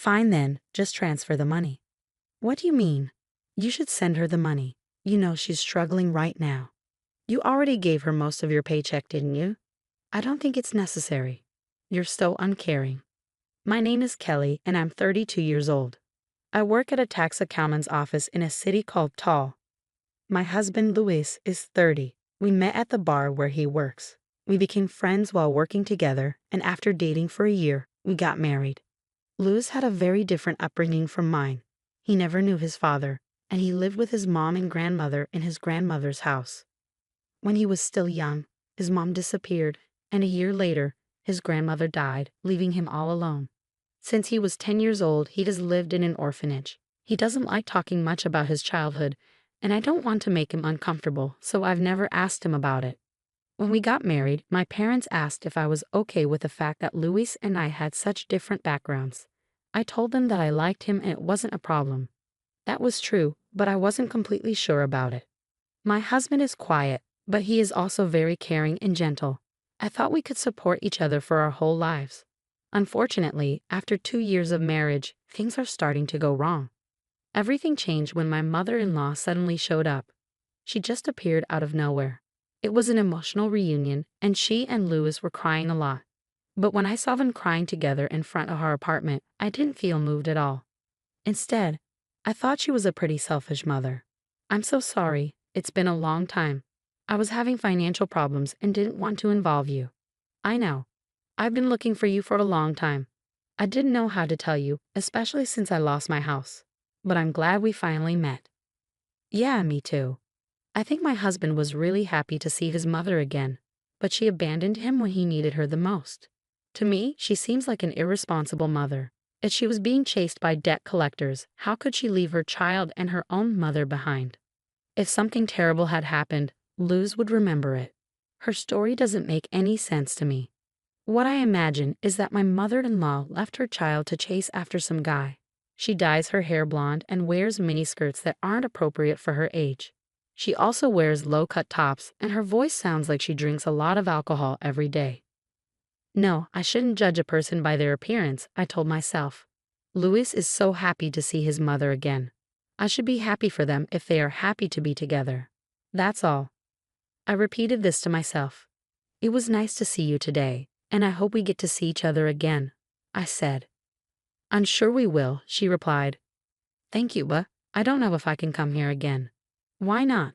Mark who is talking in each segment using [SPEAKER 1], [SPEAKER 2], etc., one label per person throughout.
[SPEAKER 1] Fine then, just transfer the money. What do you mean? You should send her the money. You know she's struggling right now. You already gave her most of your paycheck, didn't you? I don't think it's necessary. You're so uncaring. My name is Kelly and I'm 32 years old. I work at a tax accountant's office in a city called Tall. My husband, Luis, is 30. We met at the bar where he works. We became friends while working together, and after dating for a year, we got married. Luis had a very different upbringing from mine. He never knew his father, and he lived with his mom and grandmother in his grandmother's house. When he was still young, his mom disappeared, and a year later, his grandmother died, leaving him all alone. Since he was 10 years old, he has lived in an orphanage. He doesn't like talking much about his childhood, and I don't want to make him uncomfortable, so I've never asked him about it. When we got married, my parents asked if I was okay with the fact that Luis and I had such different backgrounds. I told them that I liked him and it wasn't a problem. That was true, but I wasn't completely sure about it. My husband is quiet, but he is also very caring and gentle. I thought we could support each other for our whole lives. Unfortunately, after 2 years of marriage, things are starting to go wrong. Everything changed when my mother-in-law suddenly showed up. She just appeared out of nowhere. It was an emotional reunion, and she and Louis were crying a lot. But when I saw them crying together in front of our apartment, I didn't feel moved at all. Instead, I thought she was a pretty selfish mother. I'm so sorry, it's been a long time. I was having financial problems and didn't want to involve you. I know. I've been looking for you for a long time. I didn't know how to tell you, especially since I lost my house. But I'm glad we finally met. Yeah, me too. I think my husband was really happy to see his mother again, but she abandoned him when he needed her the most. To me, she seems like an irresponsible mother. If she was being chased by debt collectors, how could she leave her child and her own mother behind? If something terrible had happened, Luz would remember it. Her story doesn't make any sense to me. What I imagine is that my mother-in-law left her child to chase after some guy. She dyes her hair blonde and wears miniskirts that aren't appropriate for her age. She also wears low-cut tops, and her voice sounds like she drinks a lot of alcohol every day. No, I shouldn't judge a person by their appearance, I told myself. Louis is so happy to see his mother again. I should be happy for them if they are happy to be together. That's all. I repeated this to myself. It was nice to see you today, and I hope we get to see each other again, I said. I'm sure we will, she replied. Thank you, but I don't know if I can come here again. Why not?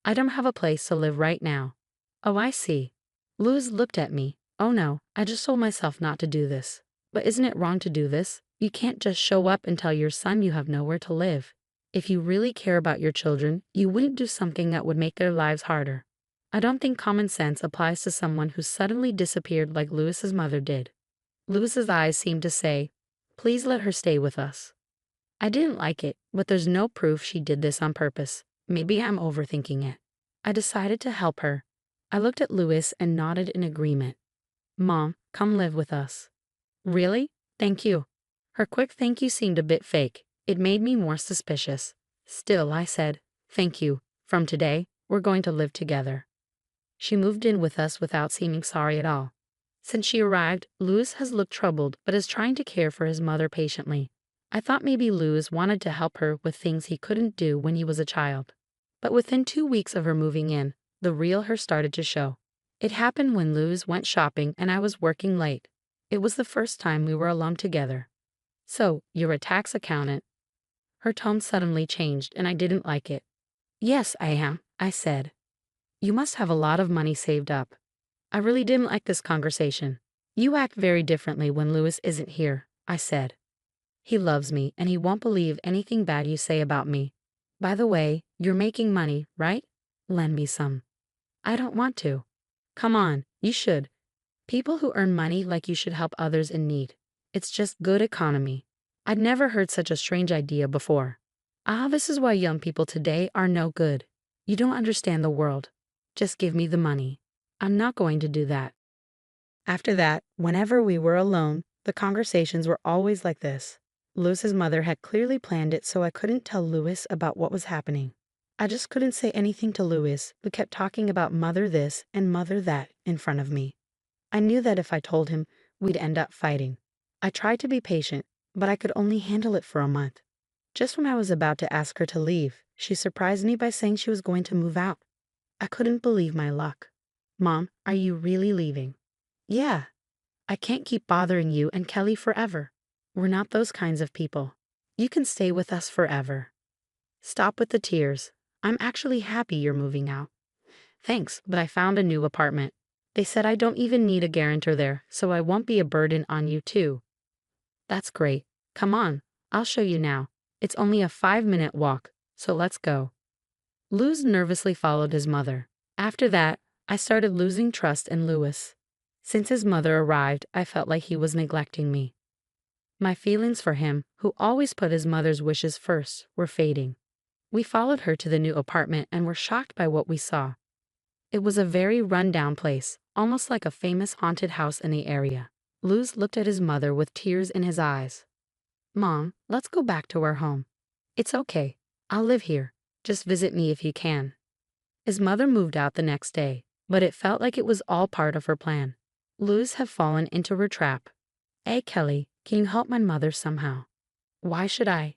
[SPEAKER 1] I don't have a place to live right now. Oh, I see. Luz looked at me. Oh no, I just told myself not to do this. But isn't it wrong to do this? You can't just show up and tell your son you have nowhere to live. If you really care about your children, you wouldn't do something that would make their lives harder. I don't think common sense applies to someone who suddenly disappeared like Louis's mother did. Louis's eyes seemed to say, please let her stay with us. I didn't like it, but there's no proof she did this on purpose. Maybe I'm overthinking it. I decided to help her. I looked at Louis and nodded in agreement. Mom, come live with us. Really? Thank you. Her quick thank you seemed a bit fake. It made me more suspicious. Still, I said, thank you. From today, we're going to live together. She moved in with us without seeming sorry at all. Since she arrived, Louis has looked troubled but is trying to care for his mother patiently. I thought maybe Louis wanted to help her with things he couldn't do when he was a child. But within 2 weeks of her moving in, the real her started to show. It happened when Louis went shopping and I was working late. It was the first time we were alone together. So, you're a tax accountant? Her tone suddenly changed and I didn't like it. Yes, I am, I said. You must have a lot of money saved up. I really didn't like this conversation. You act very differently when Louis isn't here, I said. He loves me and he won't believe anything bad you say about me. By the way, you're making money, right? Lend me some. I don't want to. Come on, you should. People who earn money like you should help others in need. It's just good economy. I'd never heard such a strange idea before. This is why young people today are no good. You don't understand the world. Just give me the money. I'm not going to do that. After that, whenever we were alone, the conversations were always like this. Louis's mother had clearly planned it so I couldn't tell Louis about what was happening. I just couldn't say anything to Louis, who kept talking about mother this and mother that in front of me. I knew that if I told him, we'd end up fighting. I tried to be patient, but I could only handle it for a month. Just when I was about to ask her to leave, she surprised me by saying she was going to move out. I couldn't believe my luck. Mom, are you really leaving? Yeah. I can't keep bothering you and Kelly forever. We're not those kinds of people. You can stay with us forever. Stop with the tears. I'm actually happy you're moving out. Thanks, but I found a new apartment. They said I don't even need a guarantor there, so I won't be a burden on you too. That's great. Come on, I'll show you now. It's only a 5-minute walk, so let's go. Luz nervously followed his mother. After that, I started losing trust in Louis. Since his mother arrived, I felt like he was neglecting me. My feelings for him, who always put his mother's wishes first, were fading. We followed her to the new apartment and were shocked by what we saw. It was a very run-down place, almost like a famous haunted house in the area. Luz looked at his mother with tears in his eyes. Mom, let's go back to our home. It's okay. I'll live here. Just visit me if you can. His mother moved out the next day, but it felt like it was all part of her plan. Luz had fallen into her trap. Hey, Kelly, can you help my mother somehow? Why should I?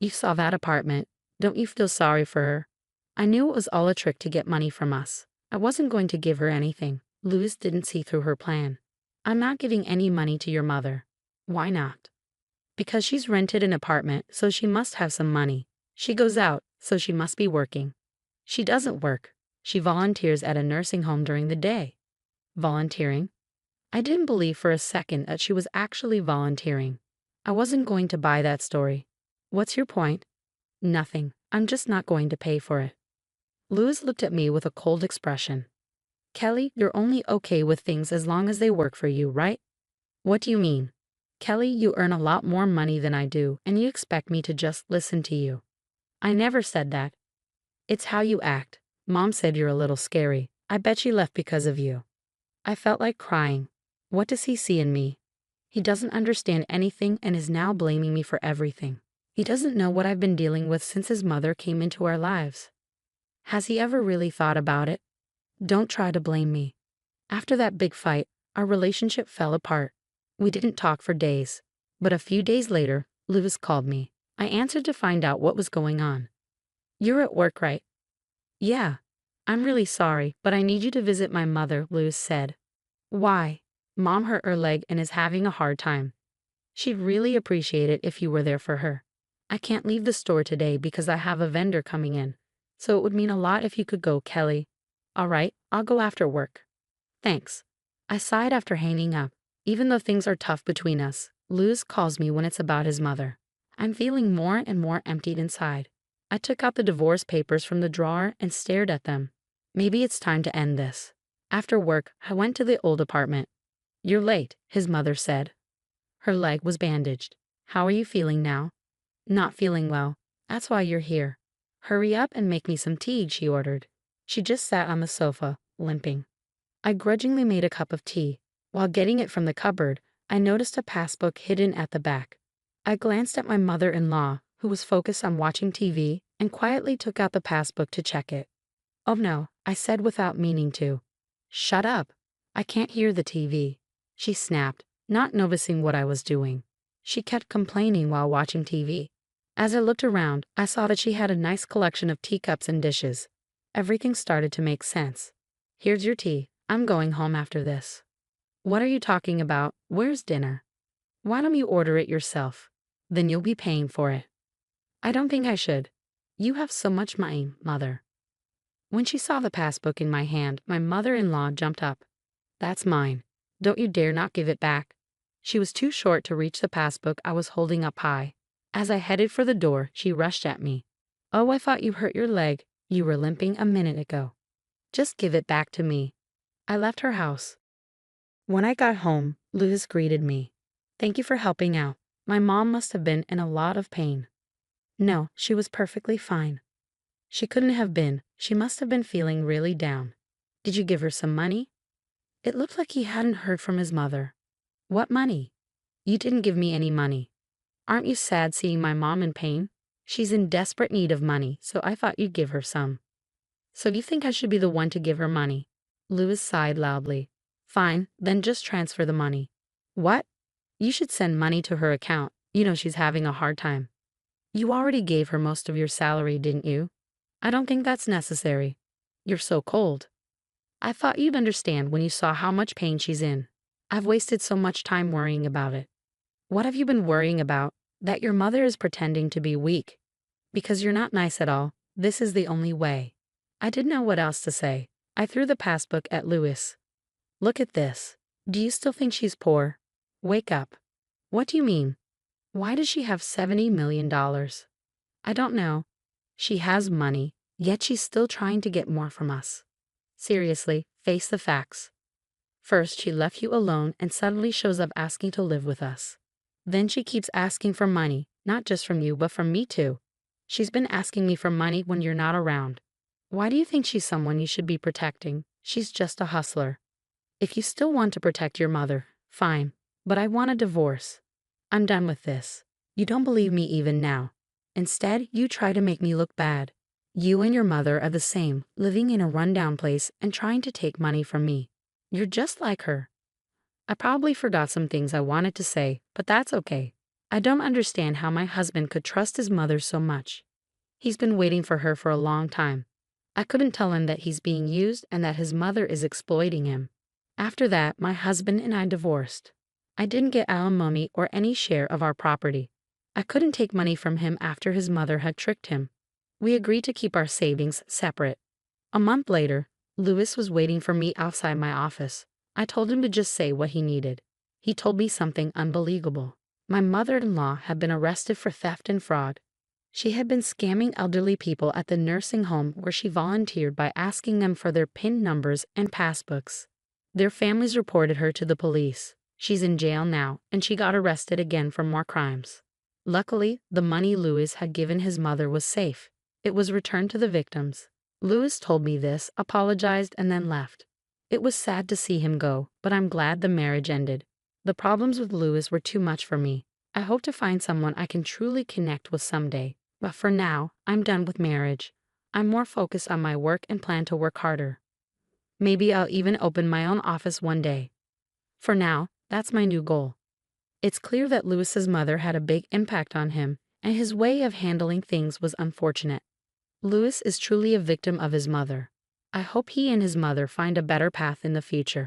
[SPEAKER 1] You saw that apartment. Don't you feel sorry for her? I knew it was all a trick to get money from us. I wasn't going to give her anything. Luz didn't see through her plan. I'm not giving any money to your mother. Why not? Because she's rented an apartment, so she must have some money. She goes out, so she must be working. She doesn't work. She volunteers at a nursing home during the day. Volunteering? I didn't believe for a second that she was actually volunteering. I wasn't going to buy that story. What's your point? Nothing. I'm just not going to pay for it. Luz looked at me with a cold expression. Kelly, you're only okay with things as long as they work for you, right? What do you mean? Kelly, you earn a lot more money than I do, and you expect me to just listen to you. I never said that. It's how you act. Mom said you're a little scary. I bet she left because of you. I felt like crying. What does he see in me? He doesn't understand anything and is now blaming me for everything. He doesn't know what I've been dealing with since his mother came into our lives. Has he ever really thought about it? Don't try to blame me. After that big fight, our relationship fell apart. We didn't talk for days. But a few days later, Lewis called me. I answered to find out what was going on. You're at work, right? Yeah. I'm really sorry, but I need you to visit my mother, Lewis said. Why? Mom hurt her leg and is having a hard time. She'd really appreciate it if you were there for her. I can't leave the store today because I have a vendor coming in, so it would mean a lot if you could go, Kelly. All right, I'll go after work. Thanks. I sighed after hanging up. Even though things are tough between us, Lewis calls me when it's about his mother. I'm feeling more and more emptied inside. I took out the divorce papers from the drawer and stared at them. Maybe it's time to end this. After work, I went to the old apartment. You're late, his mother said. Her leg was bandaged. How are you feeling now? Not feeling well. That's why you're here. Hurry up and make me some tea, she ordered. She just sat on the sofa, limping. I grudgingly made a cup of tea. While getting it from the cupboard, I noticed a passbook hidden at the back. I glanced at my mother-in-law, who was focused on watching TV, and quietly took out the passbook to check it. Oh no, I said without meaning to. Shut up. I can't hear the TV. She snapped, not noticing what I was doing. She kept complaining while watching TV. As I looked around, I saw that she had a nice collection of teacups and dishes. Everything started to make sense. Here's your tea. I'm going home after this. What are you talking about? Where's dinner? Why don't you order it yourself? Then you'll be paying for it. I don't think I should. You have so much money, Mother. When she saw the passbook in my hand, my mother-in-law jumped up. That's mine. Don't you dare not give it back. She was too short to reach the passbook I was holding up high. As I headed for the door, she rushed at me. Oh, I thought you hurt your leg. You were limping a minute ago. Just give it back to me. I left her house. When I got home, Lewis greeted me. Thank you for helping out. My mom must have been in a lot of pain. No, she was perfectly fine. She couldn't have been. She must have been feeling really down. Did you give her some money? It looked like he hadn't heard from his mother. What money? You didn't give me any money. Aren't you sad seeing my mom in pain? She's in desperate need of money, so I thought you'd give her some. So you think I should be the one to give her money? Lewis sighed loudly. Fine, then just transfer the money. What? You should send money to her account. You know she's having a hard time. You already gave her most of your salary, didn't you? I don't think that's necessary. You're so cold. I thought you'd understand when you saw how much pain she's in. I've wasted so much time worrying about it. What have you been worrying about? That your mother is pretending to be weak. Because you're not nice at all, this is the only way. I didn't know what else to say. I threw the passbook at Louis. Look at this. Do you still think she's poor? Wake up. What do you mean? Why does she have $70 million? I don't know. She has money, yet she's still trying to get more from us. Seriously, face the facts. First, she left you alone and suddenly shows up asking to live with us. Then she keeps asking for money, not just from you, but from me too. She's been asking me for money when you're not around. Why do you think she's someone you should be protecting? She's just a hustler. If you still want to protect your mother, fine, but I want a divorce. I'm done with this. You don't believe me even now. Instead, you try to make me look bad. You and your mother are the same, living in a rundown place and trying to take money from me. You're just like her. I probably forgot some things I wanted to say, but that's okay. I don't understand how my husband could trust his mother so much. He's been waiting for her for a long time. I couldn't tell him that he's being used and that his mother is exploiting him. After that, my husband and I divorced. I didn't get alimony or any share of our property. I couldn't take money from him after his mother had tricked him. We agreed to keep our savings separate. A month later, Louis was waiting for me outside my office. I told him to just say what he needed. He told me something unbelievable. My mother-in-law had been arrested for theft and fraud. She had been scamming elderly people at the nursing home where she volunteered by asking them for their PIN numbers and passbooks. Their families reported her to the police. She's in jail now, and she got arrested again for more crimes. Luckily, the money Louis had given his mother was safe. It was returned to the victims. Louis told me this, apologized, and then left. It was sad to see him go, but I'm glad the marriage ended. The problems with Louis were too much for me. I hope to find someone I can truly connect with someday. But for now, I'm done with marriage. I'm more focused on my work and plan to work harder. Maybe I'll even open my own office one day. For now, that's my new goal. It's clear that Louis's mother had a big impact on him, and his way of handling things was unfortunate. Louis is truly a victim of his mother. I hope he and his mother find a better path in the future.